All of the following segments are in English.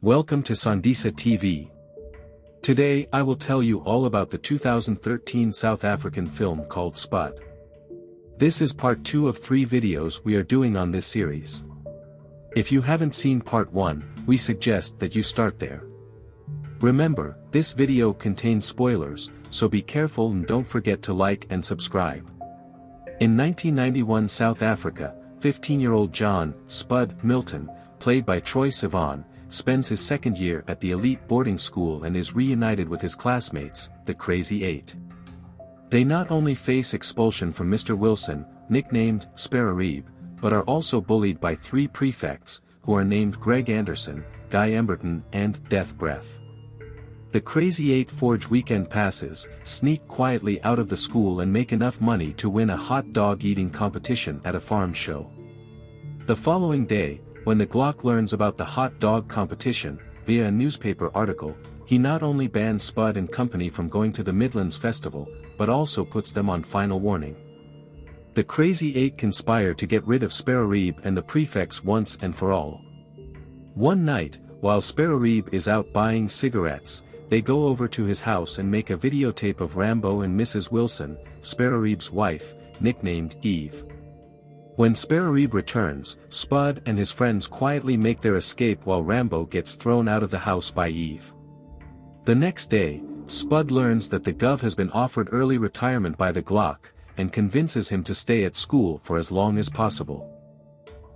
Welcome to Sondisa TV. Today I will tell you all about the 2013 South African film called Spud. This is part 2 of 3 videos we are doing on this series. If you haven't seen part 1, we suggest that you start there. Remember, this video contains spoilers, so be careful and don't forget to like and subscribe. In 1991 South Africa, 15-year-old John Spud Milton, played by Troye Sivan, spends his second year at the elite boarding school and is reunited with his classmates, the Crazy Eight. They not only face expulsion from Mr. Wilson, nicknamed Sparrow, but are also bullied by 3 prefects, who are named Greg Anderson, Guy Emberton and Death Breath. The Crazy Eight forge weekend passes, sneak quietly out of the school and make enough money to win a hot dog eating competition at a farm show. The following day, when the Glock learns about the hot dog competition, via a newspaper article, he not only bans Spud and company from going to the Midlands Festival, but also puts them on final warning. The Crazy Eight conspire to get rid of Sparrow and the prefects once and for all. One night, while Sparrow is out buying cigarettes, they go over to his house and make a videotape of Rambo and Mrs. Wilson, Sparrow's wife, nicknamed Eve. When Sparrow returns, Spud and his friends quietly make their escape while Rambo gets thrown out of the house by Eve. The next day, Spud learns that the Gov has been offered early retirement by the Glock, and convinces him to stay at school for as long as possible.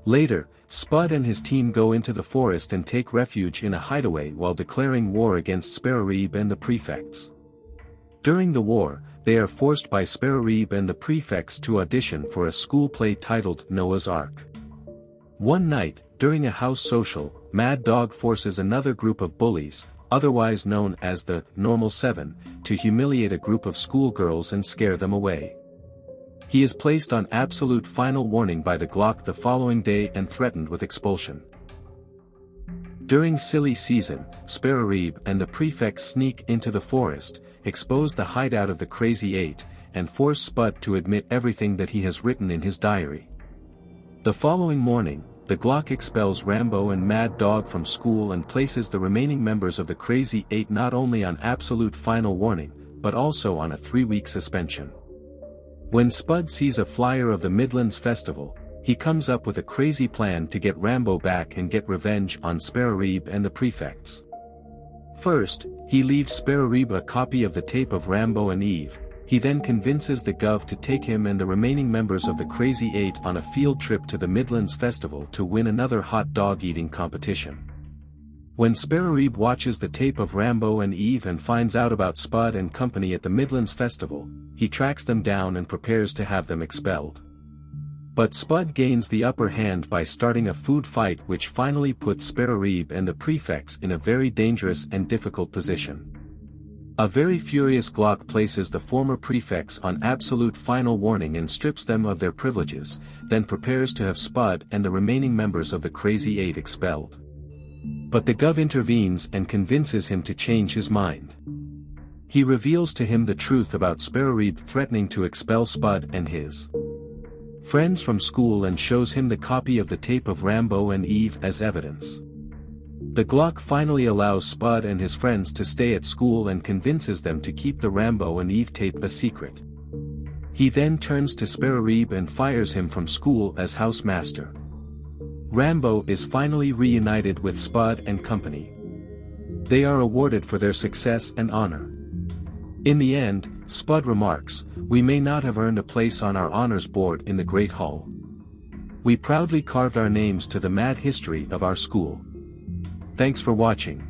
Later, Spud and his team go into the forest and take refuge in a hideaway while declaring war against Sparrow and the prefects. During the war, they are forced by Sparrow and the prefects to audition for a school play titled Noah's Ark. One night, during a house social, Mad Dog forces another group of bullies, otherwise known as the Normal 7, to humiliate a group of schoolgirls and scare them away. He is placed on absolute final warning by the Glock the following day and threatened with expulsion. During silly season, Sparrow and the prefects sneak into the forest, expose the hideout of the Crazy Eight, and force Spud to admit everything that he has written in his diary. The following morning, the Glock expels Rambo and Mad Dog from school and places the remaining members of the Crazy Eight not only on absolute final warning, but also on a 3-week suspension. When Spud sees a flyer of the Midlands Festival, he comes up with a crazy plan to get Rambo back and get revenge on Sparrow and the prefects. First, he leaves Sparrow a copy of the tape of Rambo and Eve. He then convinces the Gov to take him and the remaining members of the Crazy Eight on a field trip to the Midlands Festival to win another hot dog eating competition. When Sparrow watches the tape of Rambo and Eve and finds out about Spud and company at the Midlands Festival, he tracks them down and prepares to have them expelled. But Spud gains the upper hand by starting a food fight which finally puts Sparrow and the prefects in a very dangerous and difficult position. A very furious Glock places the former prefects on absolute final warning and strips them of their privileges, then prepares to have Spud and the remaining members of the Crazy Eight expelled. But the Gov intervenes and convinces him to change his mind. He reveals to him the truth about Sparrow threatening to expel Spud and his friends from school and shows him the copy of the tape of Rambo and Eve as evidence. The Glock finally allows Spud and his friends to stay at school and convinces them to keep the Rambo and Eve tape a secret. He then turns to Sparrow and fires him from school as housemaster. Rambo is finally reunited with Spud and company. They are awarded for their success and honor. In the end, Spud remarks, "We may not have earned a place on our honors board in the Great Hall. We proudly carved our names to the mad history of our school." Thanks for watching.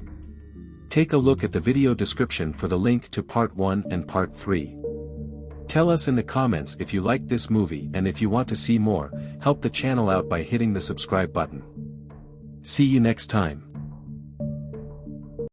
Take a look at the video description for the link to part 1 and part 3. Tell us in the comments if you liked this movie, and if you want to see more, help the channel out by hitting the subscribe button. See you next time.